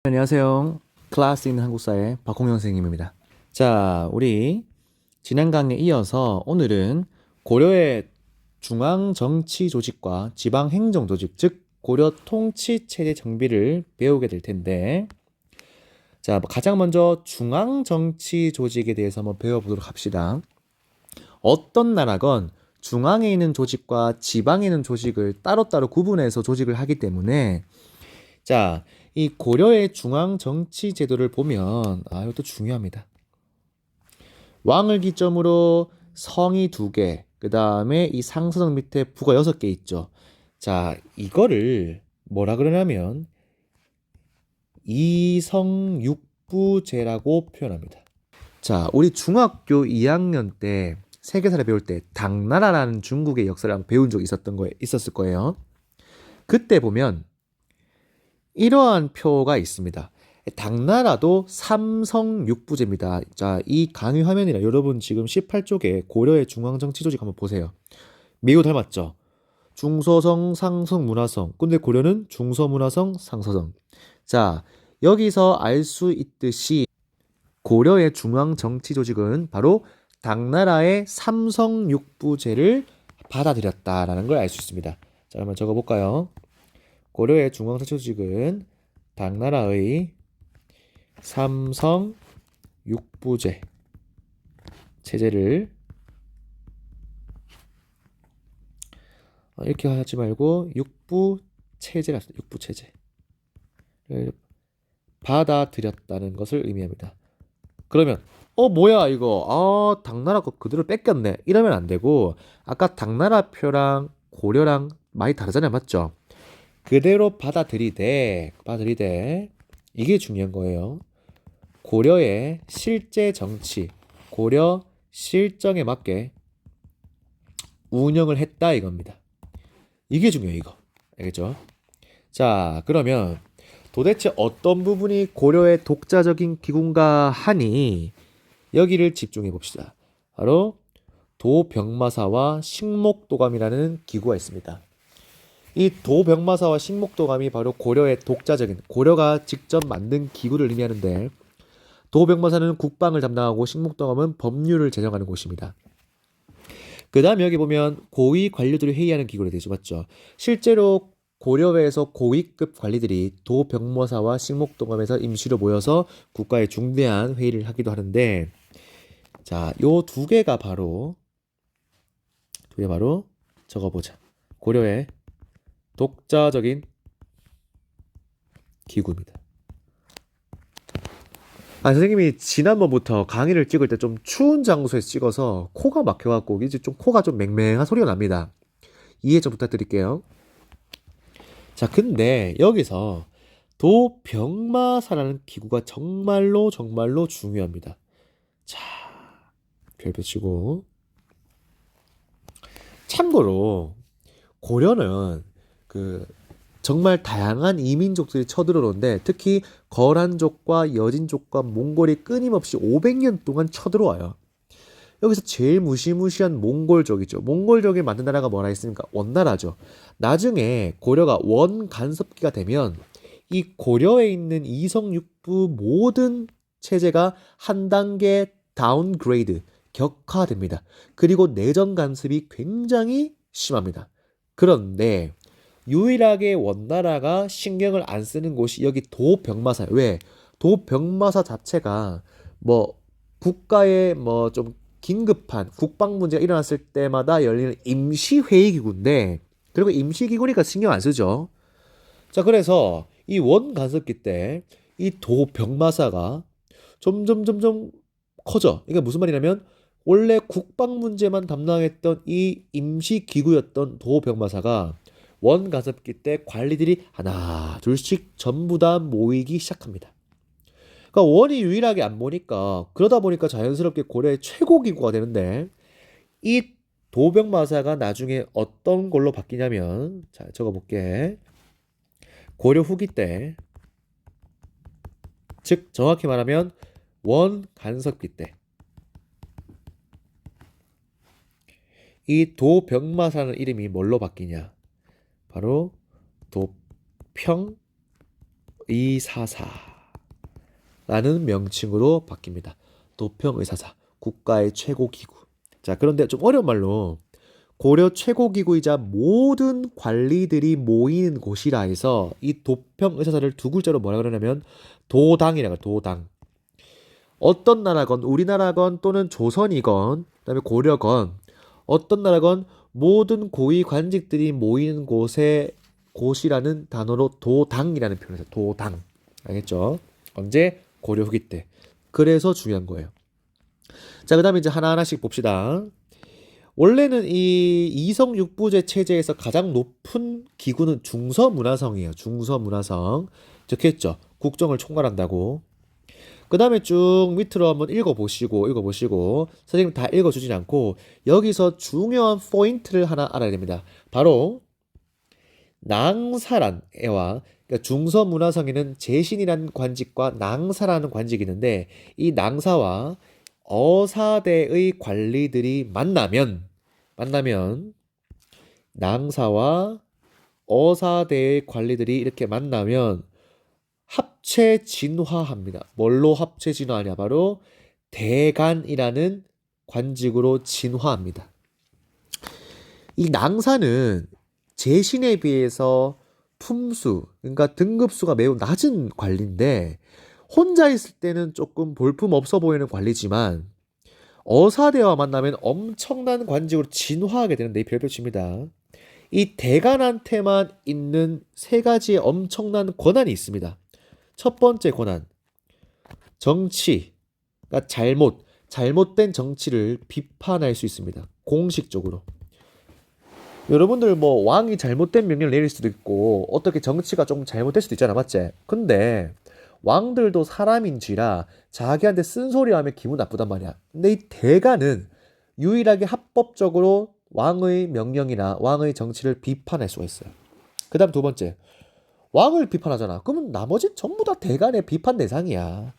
안녕하세요. 클래스 있는 한국사의 박홍영 선생님입니다. 자, 우리 지난 강의에 이어서 오늘은 고려의 중앙정치조직과 지방행정조직, 즉 고려 통치체제 정비를 배우게 될 텐데, 자, 가장 먼저 중앙정치조직에 대해서 한번 배워보도록 합시다. 어떤 나라건 중앙에 있는 조직과 지방에 있는 조직을 따로따로 구분해서 조직을 하기 때문에, 자, 이 고려의 중앙 정치 제도를 보면 이것도 중요합니다. 왕을 기점으로 성이 2개, 그 다음에 이 상서성 밑에 부가 6개 있죠. 자, 이거를 뭐라 그러냐면 이성육부제라고 표현합니다. 자, 우리 중학교 2학년 때 세계사를 배울 때 당나라라는 중국의 역사를 한번 배운 적이 있었을 거예요. 그때 보면 이러한 표가 있습니다. 당나라도 삼성육부제입니다. 자, 이 강의 화면이라 여러분 지금 18쪽에 고려의 중앙정치조직 한번 보세요. 매우 닮았죠? 중서성, 상성, 문화성. 근데 고려는 중서문화성, 상서성. 자, 여기서 알 수 있듯이 고려의 중앙정치조직은 바로 당나라의 삼성육부제를 받아들였다라는 걸 알 수 있습니다. 자, 한번 적어볼까요? 고려의 중앙정치조직은 당나라의 삼성 육부제 체제를 이렇게 하지 말고 육부 체제라 합시다. 육부 체제를 받아들였다는 것을 의미합니다. 그러면 뭐야 이거 당나라 거 그대로 뺏겼네 이러면 안 되고 아까 당나라 표랑 고려랑 많이 다르잖아요, 맞죠? 그대로 받아들이되 이게 중요한 거예요. 고려의 실제 정치, 고려 실정에 맞게 운영을 했다 이겁니다. 이게 중요해요, 이거. 알겠죠? 자, 그러면 도대체 어떤 부분이 고려의 독자적인 기구인가 하니 여기를 집중해 봅시다. 바로 도병마사와 식목도감이라는 기구가 있습니다. 이 도병마사와 식목도감이 바로 고려의 독자적인, 고려가 직접 만든 기구를 의미하는데, 도병마사는 국방을 담당하고 식목도감은 법률을 제정하는 곳입니다. 그 다음에 여기 보면 고위 관료들이 회의하는 기구가 되죠, 맞죠? 실제로 고려회에서 고위급 관리들이 도병마사와 식목도감에서 임시로 모여서 국가의 중대한 회의를 하기도 하는데, 자, 요 두 개가 바로 적어보자. 고려의 독자적인 기구입니다. 선생님이 지난번부터 강의를 찍을 때 좀 추운 장소에서 찍어서 코가 막혀갖고 이제 좀 코가 좀 맹맹한 소리가 납니다. 이해 좀 부탁드릴게요. 자, 근데 여기서 도병마사라는 기구가 정말로 중요합니다. 자, 별표 치고. 참고로 고려는 정말 다양한 이민족들이 쳐들어오는데 특히 거란족과 여진족과 몽골이 끊임없이 500년 동안 쳐들어와요. 여기서 제일 무시무시한 몽골족이죠. 몽골족이 만든 나라가 뭐라 했습니까? 원나라죠. 나중에 고려가 원간섭기가 되면 이 고려에 있는 이성육부 모든 체제가 한 단계 다운그레이드, 격화됩니다. 그리고 내정 간섭이 굉장히 심합니다. 그런데 유일하게 원나라가 신경을 안 쓰는 곳이 여기 도병마사예요. 왜? 도병마사 자체가 국가에 좀 긴급한 국방 문제가 일어났을 때마다 열리는 임시회의기구인데, 그리고 임시기구니까 신경 안 쓰죠. 자, 그래서 이 원간섭기 때 이 도병마사가 점점 커져. 이게 무슨 말이냐면 원래 국방 문제만 담당했던 이 임시기구였던 도병마사가 원간섭기 때 관리들이 하나 둘씩 전부 다 모이기 시작합니다. 그러니까 원이 유일하게 안 모니까 그러다 보니까 자연스럽게 고려의 최고 기구가 되는데, 이 도병마사가 나중에 어떤 걸로 바뀌냐면, 자, 적어볼게. 고려 후기 때, 즉 정확히 말하면 원간섭기 때 이 도병마사라는 이름이 뭘로 바뀌냐? 바로 도평의사사. 라는 명칭으로 바뀝니다. 도평의사사, 국가의 최고기구. 자, 그런데 좀 어려운 말로 고려 최고기구이자 모든 관리들이 모이는 곳이라 해서 이 도평의사사를 두 글자로 뭐라 그러냐면 도당이라고 해요. 도당. 어떤 나라건 우리나라건 또는 조선이건 그다음에 고려건 어떤 나라건 모든 고위 관직들이 모이는 곳이라는 단어로 도당이라는 표현을 써요. 도당. 알겠죠? 언제? 고려 후기 때. 그래서 중요한 거예요. 자, 그다음에 이제 하나하나씩 봅시다. 원래는 이 이성육부제 체제에서 가장 높은 기구는 중서문화성이에요. 중서문화성. 적혀있죠. 국정을 총괄한다고. 그 다음에 쭉 밑으로 한번 읽어보시고, 선생님 다 읽어주진 않고, 여기서 중요한 포인트를 하나 알아야 됩니다. 바로, 낭사란 애와, 그러니까 중서문화성에는 제신이라는 관직과 낭사라는 관직이 있는데, 이 낭사와 어사대의 관리들이 만나면, 낭사와 어사대의 관리들이 이렇게 만나면, 합체 진화합니다. 뭘로 합체 진화하냐? 바로 대간이라는 관직으로 진화합니다. 이 낭사는 제신에 비해서 품수, 그러니까 등급수가 매우 낮은 관리인데 혼자 있을 때는 조금 볼품 없어 보이는 관리지만 어사대와 만나면 엄청난 관직으로 진화하게 되는데 이 별표치입니다. 이 대간한테만 있는 세 가지의 엄청난 권한이 있습니다. 첫 번째 권한, 정치, 그러니까 잘못된 정치를 비판할 수 있습니다. 공식적으로. 여러분들 뭐 왕이 잘못된 명령을 내릴 수도 있고 어떻게 정치가 좀 잘못될 수도 있잖아, 맞지? 근데 왕들도 사람인지라 자기한테 쓴소리 하면 기분 나쁘단 말이야. 근데 이 대가는 유일하게 합법적으로 왕의 명령이나 왕의 정치를 비판할 수가 있어요. 그 다음 두 번째, 왕을 비판하잖아. 그러면 나머지 전부 다 대간의 비판 대상이야.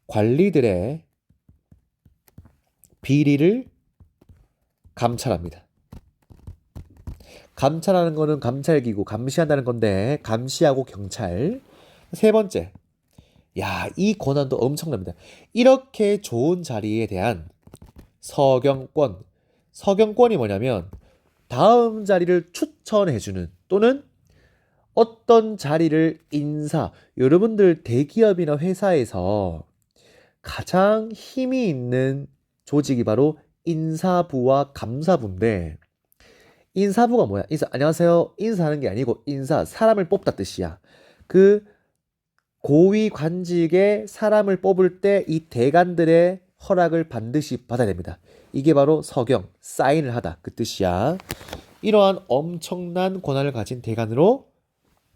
관리들의 비리를 감찰합니다. 감찰하는 거는 감찰기구, 감시한다는 건데 감시하고 경찰. 세 번째, 야, 이 권한도 엄청납니다. 이렇게 좋은 자리에 대한 서경권. 서경권이 뭐냐면 다음 자리를 추천해주는 또는 어떤 자리를 여러분들 대기업이나 회사에서 가장 힘이 있는 조직이 바로 인사부와 감사부인데 인사부가 뭐야? 안녕하세요. 인사하는 게 아니고 사람을 뽑다 뜻이야. 그 고위 관직에 사람을 뽑을 때 이 대관들의 허락을 반드시 받아야 됩니다. 이게 바로 서경, 사인을 하다 그 뜻이야. 이러한 엄청난 권한을 가진 대관으로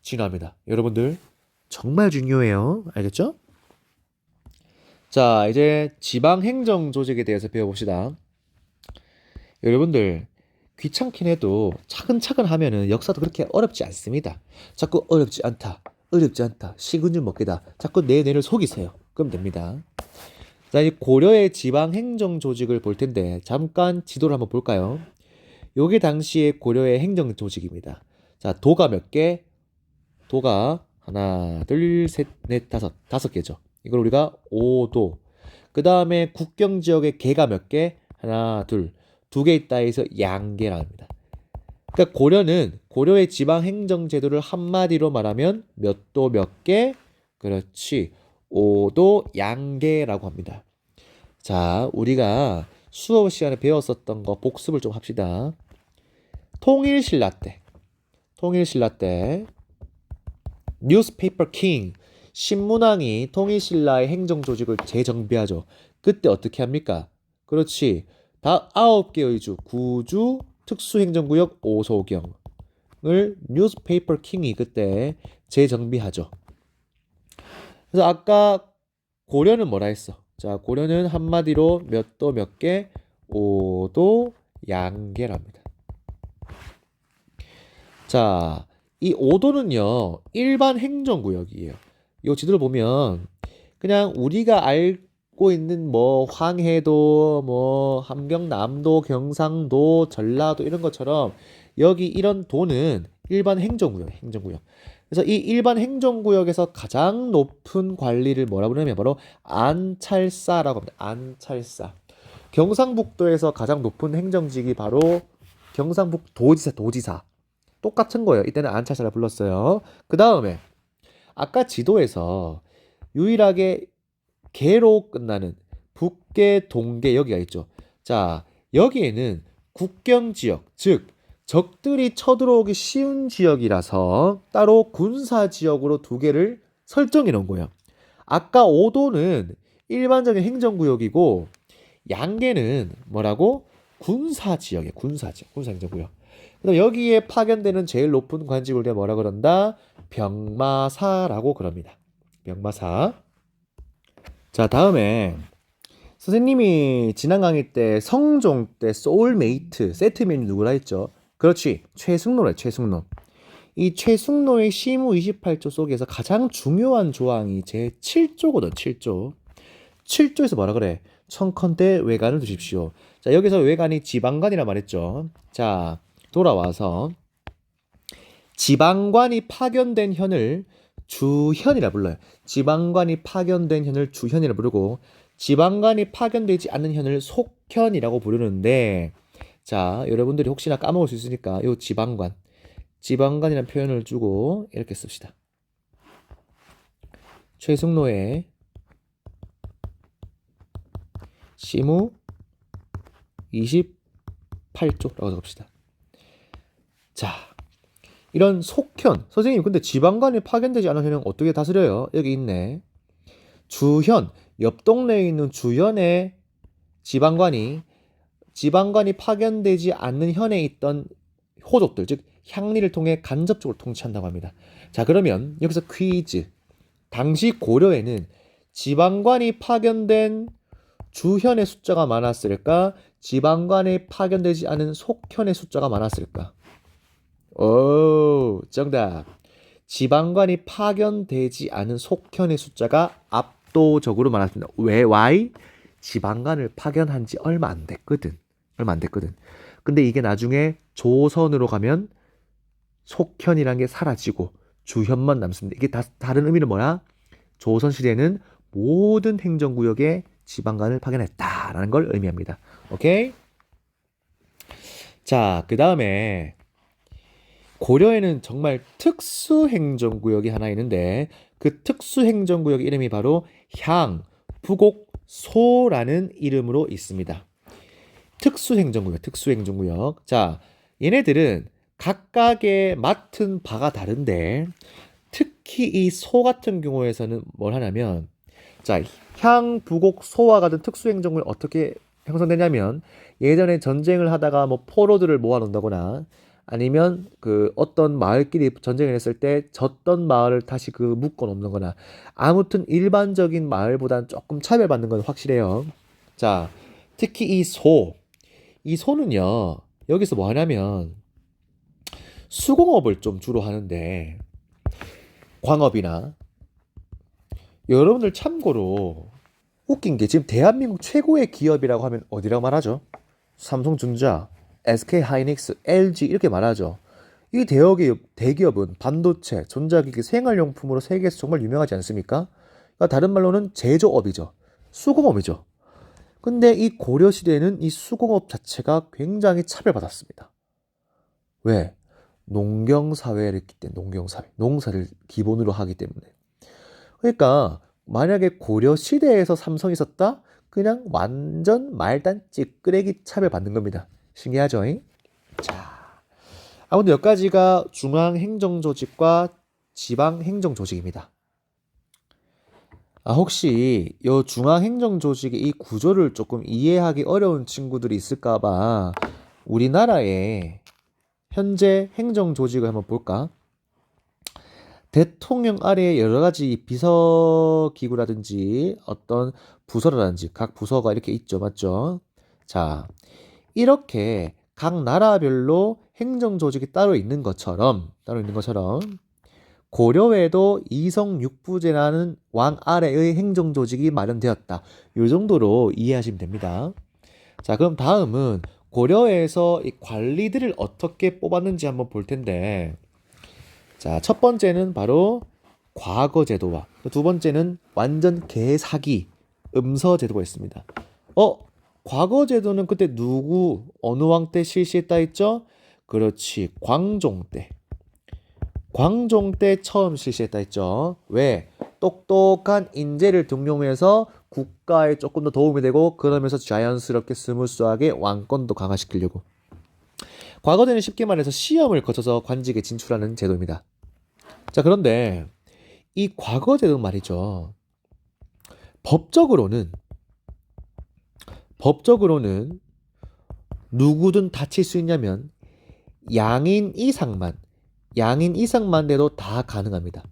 진화합니다. 여러분들 정말 중요해요. 알겠죠? 자, 이제 지방행정 조직에 대해서 배워봅시다. 여러분들 귀찮긴 해도 차근차근 하면은 역사도 그렇게 어렵지 않습니다. 자꾸 어렵지 않다, 식은 죽 먹기다. 자꾸 내 뇌를 속이세요. 그럼 됩니다. 자, 이 고려의 지방행정 조직을 볼 텐데 잠깐 지도를 한번 볼까요? 요게 당시에 고려의 행정 조직입니다. 자, 도가 몇 개? 도가 하나, 둘, 셋, 넷, 다섯 개죠. 이걸 우리가 5도. 그 다음에 국경 지역의 개가 몇 개? 하나, 둘. 두 개 있다 해서 양개라 합니다. 그러니까 고려의 지방 행정 제도를 한마디로 말하면 몇 도 몇 개? 그렇지. 5도 양개라고 합니다. 자, 우리가 수업 시간에 배웠었던 거 복습을 좀 합시다. 통일신라 때 뉴스페이퍼 킹, 신문왕이 통일신라의 행정조직을 재정비하죠. 그때 어떻게 합니까? 그렇지. 다 9개의 주, 구주, 특수행정구역 5소경을 뉴스페이퍼 킹이 그때 재정비하죠. 그래서 아까 고려는 뭐라 했어? 자, 고려는 한마디로 몇 도 몇 개? 5도 양개랍니다. 자, 이 5도는요, 일반 행정구역이에요. 이 지도를 보면, 그냥 우리가 알고 있는 뭐, 황해도, 뭐, 함경남도, 경상도, 전라도 이런 것처럼, 여기 이런 도는 일반 행정구역. 그래서 이 일반 행정구역에서 가장 높은 관리를 뭐라 부르냐면 바로 안찰사라고 합니다. 안찰사. 경상북도에서 가장 높은 행정직이 바로 경상북도지사, 도지사. 똑같은 거예요. 이때는 안찰사라 불렀어요. 그 다음에 아까 지도에서 유일하게 개로 끝나는 북계, 동계 여기가 있죠. 자, 여기에는 국경 지역, 즉 적들이 쳐들어오기 쉬운 지역이라서 따로 군사 지역으로 두 개를 설정해 놓은 거예요. 아까 5도는 일반적인 행정구역이고 양계는 뭐라고? 군사 지역이에요. 군사 지역, 군사 행정구역. 그래서 여기에 파견되는 제일 높은 관직을 우리가 뭐라 그런다? 병마사라고 그럽니다. 병마사. 자, 다음에 선생님이 지난 강의 때 성종 때 소울메이트 세트 메뉴 누구라 했죠? 그렇지. 최승로래, 최승로. 이 최승로의 시무 28조 속에서 가장 중요한 조항이 제 7조거든, 7조. 7조에서 뭐라 그래? 청컨대 외관을 두십시오. 자, 여기서 외관이 지방관이라 말했죠. 자, 돌아와서 지방관이 파견된 현을 주현이라 불러요. 지방관이 파견된 현을 주현이라 부르고 지방관이 파견되지 않는 현을 속현이라고 부르는데 자, 여러분들이 혹시나 까먹을 수 있으니까 요 지방관이라는 표현을 주고 이렇게 씁시다. 최승로의 시무 28조라고 적읍시다. 자, 이런 속현. 선생님, 근데 지방관이 파견되지 않은 현은 어떻게 다스려요? 여기 있네. 주현. 옆 동네에 있는 주현의 지방관이 파견되지 않는 현에 있던 호족들, 즉 향리를 통해 간접적으로 통치한다고 합니다. 자, 그러면 여기서 퀴즈. 당시 고려에는 지방관이 파견된 주현의 숫자가 많았을까? 지방관이 파견되지 않은 속현의 숫자가 많았을까? 오, 정답. 지방관이 파견되지 않은 속현의 숫자가 압도적으로 많았습니다. 왜? Why? 지방관을 파견한 지 얼마 안 됐거든. 근데 이게 나중에 조선으로 가면 속현이란 게 사라지고 주현만 남습니다. 이게 다른 의미는 뭐야? 조선시대에는 모든 행정구역에 지방관을 파견했다라는 걸 의미합니다. 오케이? 자, 그 다음에 고려에는 정말 특수행정구역이 하나 있는데 그 특수행정구역 이름이 바로 향, 부곡, 소라는 이름으로 있습니다. 특수행정구역. 자, 얘네들은 각각의 맡은 바가 다른데 특히 이 소 같은 경우에서는 뭘 하냐면 자, 향, 부곡, 소와 같은 특수행정구역 어떻게 형성되냐면 예전에 전쟁을 하다가 뭐 포로들을 모아놓는다거나 아니면 그 어떤 마을끼리 전쟁을 했을 때 졌던 마을을 다시 그 묶어 놓는 거나 아무튼 일반적인 마을보다는 조금 차별받는 건 확실해요. 자, 특히 이 소는요, 여기서 뭐 하냐면 수공업을 좀 주로 하는데 광업이나 여러분들 참고로 웃긴 게 지금 대한민국 최고의 기업이라고 하면 어디라고 말하죠? 삼성전자, SK하이닉스, LG 이렇게 말하죠. 이 대기업은 반도체, 전자기기, 생활용품으로 세계에서 정말 유명하지 않습니까? 그러니까 다른 말로는 제조업이죠. 수공업이죠. 근데 이 고려시대에는 이 수공업 자체가 굉장히 차별받았습니다. 왜? 농경사회를 했기 때문에, 농경사회. 농사를 기본으로 하기 때문에. 그러니까 만약에 고려시대에서 삼성이 있었다? 그냥 완전 말단 찌끄레기 차별받는 겁니다. 신기하죠? 자, 아무튼 여기까지가 중앙행정조직과 지방행정조직입니다. 혹시 이 중앙행정조직의 이 구조를 조금 이해하기 어려운 친구들이 있을까봐 우리나라의 현재 행정조직을 한번 볼까? 대통령 아래에 여러 가지 비서기구라든지 어떤 부서라든지 각 부서가 이렇게 있죠. 맞죠? 자, 이렇게 각 나라별로 행정조직이 따로 있는 것처럼 고려에도 이성육부제라는 왕 아래의 행정조직이 마련되었다. 이 정도로 이해하시면 됩니다. 자, 그럼 다음은 고려에서 이 관리들을 어떻게 뽑았는지 한번 볼 텐데 자, 첫 번째는 바로 과거제도와 두 번째는 완전 개사기 음서제도가 있습니다. 과거제도는 그때 누구 어느 왕 때 실시했다 했죠? 그렇지, 광종 때. 광종 때 처음 실시했다 했죠. 왜? 똑똑한 인재를 등용해서 국가에 조금 더 도움이 되고 그러면서 자연스럽게 스무스하게 왕권도 강화시키려고. 과거제는 쉽게 말해서 시험을 거쳐서 관직에 진출하는 제도입니다. 자, 그런데 이 과거제도 말이죠. 법적으로는 누구든 다칠 수 있냐면 양인 이상만 돼도 다 가능합니다.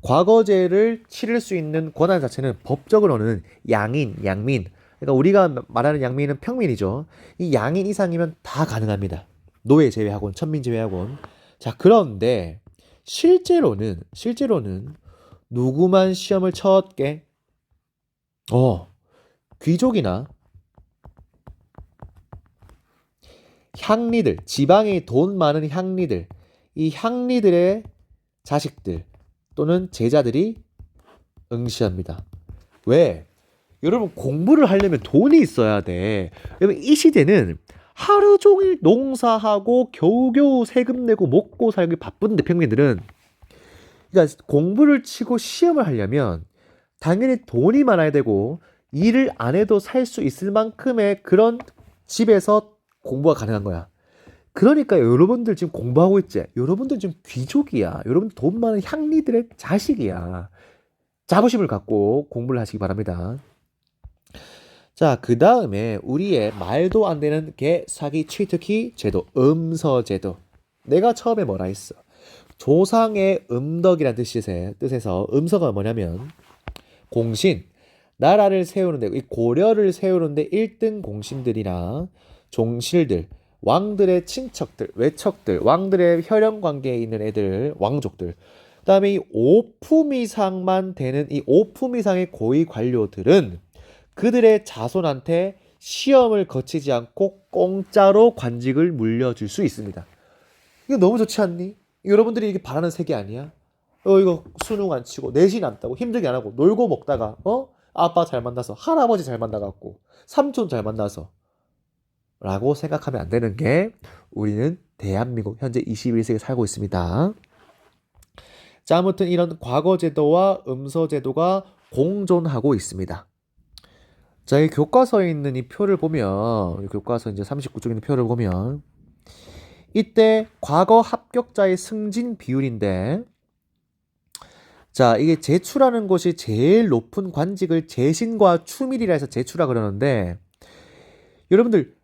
과거제를 치를 수 있는 권한 자체는 법적으로는 양민. 그러니까 우리가 말하는 양민은 평민이죠. 이 양인 이상이면 다 가능합니다. 노예 제외하고는, 천민 제외하고는. 자, 그런데 실제로는 누구만 시험을 쳤게? 귀족이나 향리들, 지방에 돈 많은 향리들, 이 향리들의 자식들 또는 제자들이 응시합니다. 왜? 여러분, 공부를 하려면 돈이 있어야 돼. 여러분, 이 시대는 하루 종일 농사하고 겨우겨우 세금 내고 먹고 살기 바쁜데, 평민들은. 그러니까 공부를 치고 시험을 하려면 당연히 돈이 많아야 되고 일을 안 해도 살 수 있을 만큼의 그런 집에서 공부가 가능한 거야. 그러니까 여러분들 지금 공부하고 있지? 여러분들 지금 귀족이야. 여러분들 돈 많은 향리들의 자식이야. 자부심을 갖고 공부를 하시기 바랍니다. 자, 그 다음에 우리의 말도 안 되는 개, 사기, 치트키 제도, 음서제도. 내가 처음에 뭐라 했어? 조상의 음덕이란 뜻에서 음서가 뭐냐면 공신, 나라를 세우는데, 이 고려를 세우는데 1등 공신들이나 종실들, 왕들의 친척들, 외척들, 왕들의 혈연 관계에 있는 애들, 왕족들. 그다음에 이 5품 이상만 되는 이 5품 이상의 고위 관료들은 그들의 자손한테 시험을 거치지 않고 공짜로 관직을 물려줄 수 있습니다. 이거 너무 좋지 않니? 여러분들이 이게 바라는 세계 아니야? 이거 수능 안 치고 내신 안 따고 힘들게 안 하고 놀고 먹다가 아빠 잘 만나서 할아버지 잘 만나갖고 삼촌 잘 만나서 라고 생각하면 안 되는 게 우리는 대한민국 현재 21세기에 살고 있습니다. 자, 아무튼 이런 과거제도와 음서제도가 공존하고 있습니다. 자, 이 교과서에 있는 이 표를 보면, 교과서 이제 39쪽에 있는 표를 보면, 이때 과거 합격자의 승진 비율인데, 자, 이게 제출하는 것이 제일 높은 관직을 재신과 추밀이라 해서 제출하 그러는데, 여러분들,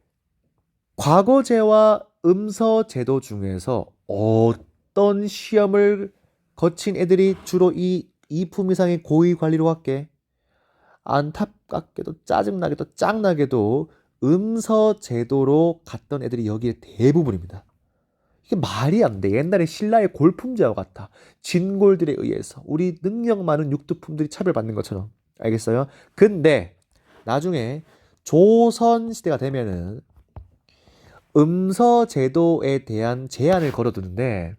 과거제와 음서제도 중에서 어떤 시험을 거친 애들이 주로 이 2품 이상의 고위 관리로 갈게? 안타깝게도 짜증나게도 짱나게도 음서제도로 갔던 애들이 여기에 대부분입니다. 이게 말이 안 돼. 옛날에 신라의 골품제와 같아. 진골들에 의해서 우리 능력 많은 육두품들이 차별받는 것처럼. 알겠어요? 근데 나중에 조선시대가 되면은 음서제도에 대한 제한을 걸어두는데,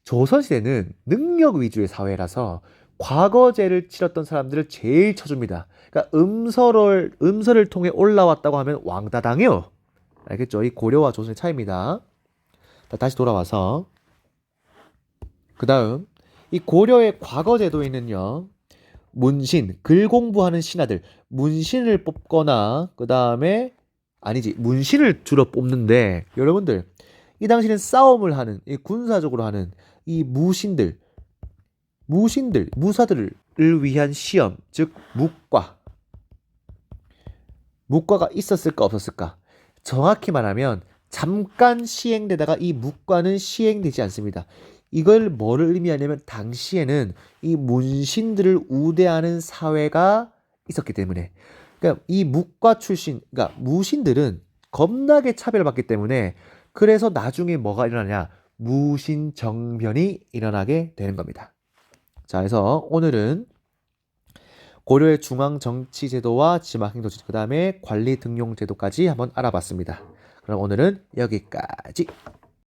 조선시대는 능력 위주의 사회라서 과거제를 치렀던 사람들을 제일 쳐줍니다. 그러니까 음서를 통해 올라왔다고 하면 왕다당이요. 알겠죠? 이 고려와 조선의 차이입니다. 다시 돌아와서 그 다음 이 고려의 과거제도에는요, 문신, 글 공부하는 신하들, 문신을 뽑거나 그 다음에 문신을 주로 뽑는데, 여러분들 이 당시는 싸움을 하는, 이 군사적으로 하는 이 무사들을 위한 시험, 즉 묵과가 있었을까 없었을까? 정확히 말하면 잠깐 시행되다가 이 묵과는 시행되지 않습니다. 이걸 뭐를 의미하냐면 당시에는 이 문신들을 우대하는 사회가 있었기 때문에, 그러니까 이 묵과 출신, 그러니까 무신들은 겁나게 차별받기 때문에, 그래서 나중에 뭐가 일어나냐? 무신정변이 일어나게 되는 겁니다. 자, 그래서 오늘은 고려의 중앙정치제도와 지방행정제도, 그 다음에 관리등용제도까지 한번 알아봤습니다. 그럼 오늘은 여기까지.